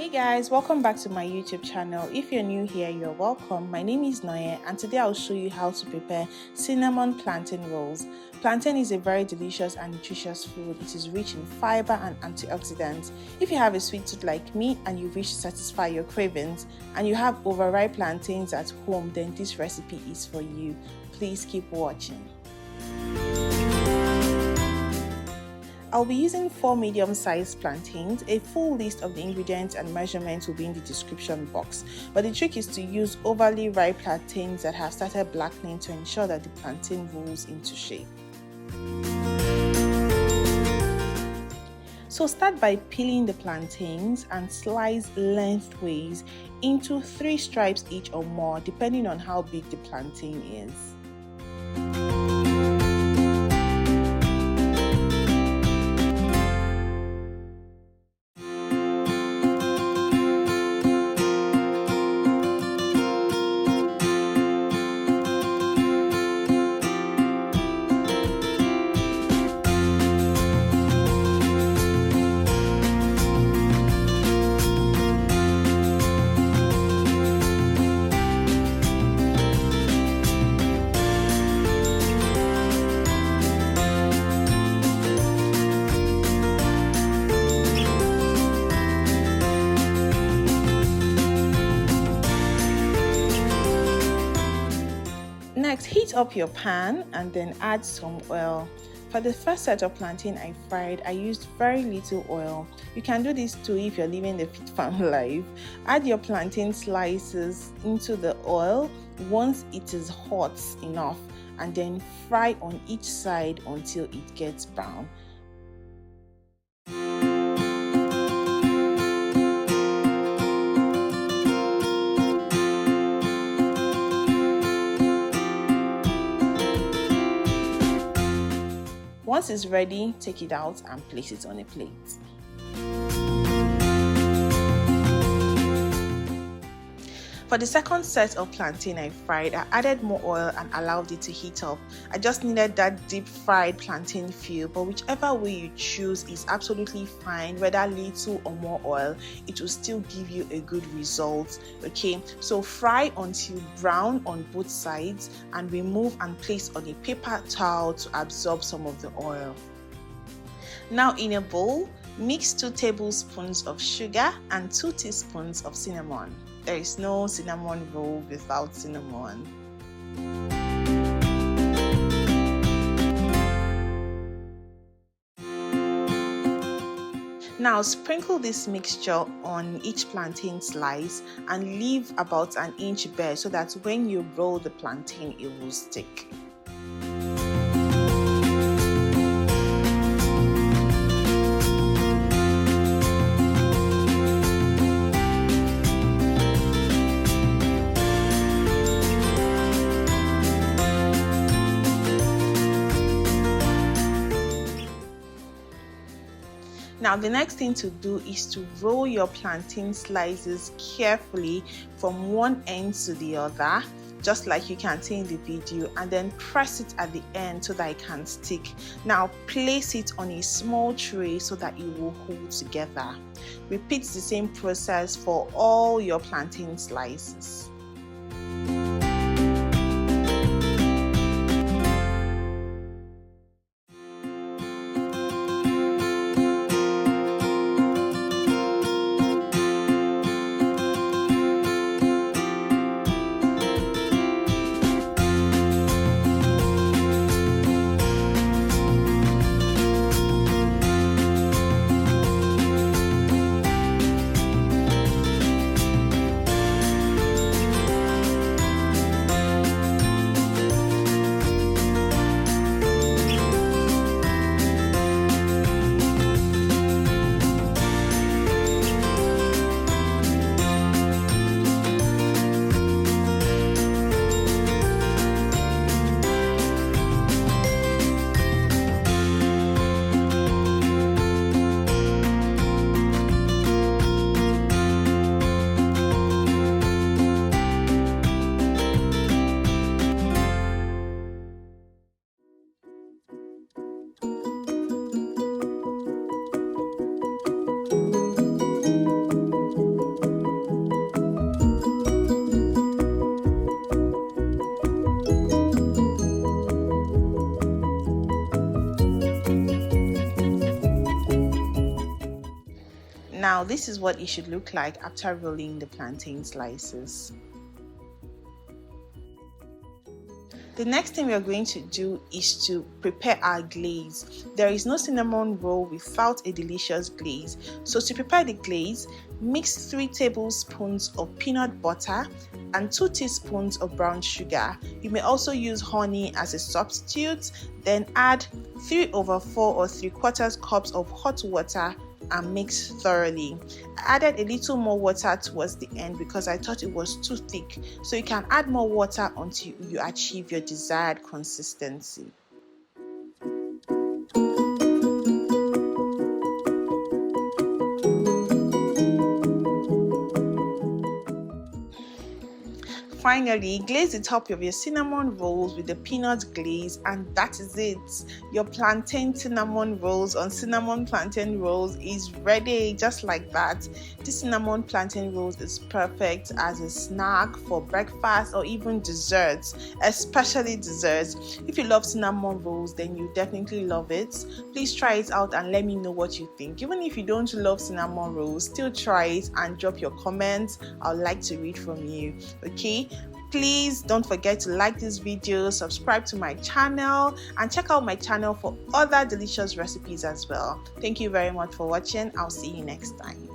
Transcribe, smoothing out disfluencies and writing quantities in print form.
Hey guys, welcome back to my YouTube channel. If you're new here, you're welcome. My name is Noye and today I'll show you how to prepare cinnamon plantain rolls. Plantain is a very delicious and nutritious food. It is rich in fiber and antioxidants. If you have a sweet tooth like me and you wish to satisfy your cravings and you have overripe plantains at home, then this recipe is for you. Please keep watching. I'll be using 4 medium-sized plantains. A full list of the ingredients and measurements will be in the description box. But the trick is to use overly ripe plantains that have started blackening to ensure that the plantain rolls into shape. So start by peeling the plantains and slice lengthways into 3 stripes each or more, depending on how big the plantain is. Next, heat up your pan and then add some oil. For the first set of plantain I fried, I used very little oil. You can do this too if you're living the fit farm life. Add your plantain slices into the oil once it is hot enough and then fry on each side until it gets brown. Once it's ready, take it out and place it on a plate. For the second set of plantain I fried, I added more oil and allowed it to heat up. I just needed that deep fried plantain feel, but whichever way you choose is absolutely fine, whether little or more oil, it will still give you a good result. Okay, so fry until brown on both sides and remove and place on a paper towel to absorb some of the oil. Now in a bowl, mix 2 tablespoons of sugar and 2 teaspoons of cinnamon. There is no cinnamon roll without cinnamon. Now sprinkle this mixture on each plantain slice and leave about an inch bare so that when you roll the plantain, it will stick. Now the next thing to do is to roll your plantain slices carefully from one end to the other, just like you can see in the video, and then press it at the end so that it can stick. Now place it on a small tray so that it will hold together. Repeat the same process for all your plantain slices. this is what it should look like after rolling the plantain slices. The next thing we are going to do is to prepare our glaze. There is no cinnamon roll without a delicious glaze. So to prepare the glaze, mix 3 tablespoons of peanut butter and 2 teaspoons of brown sugar. You may also use honey as a substitute. Then add 3/4 or 3/4 cups of hot water and mix thoroughly. I added a little more water towards the end because I thought it was too thick, so you can add more water until you achieve your desired consistency. Finally, glaze the top of your cinnamon rolls with the peanut glaze, and that is it. Your plantain cinnamon rolls on cinnamon plantain rolls is ready, just like that. This cinnamon plantain rolls is perfect as a snack for breakfast or even desserts, especially desserts. If you love cinnamon rolls, then you definitely love it. Please try it out and let me know what you think. Even if you don't love cinnamon rolls, still try it and drop your comments. I'd like to read from you. Okay, please don't forget to like this video, subscribe to my channel, and check out my channel for other delicious recipes as well. Thank you very much for watching. I'll see you next time.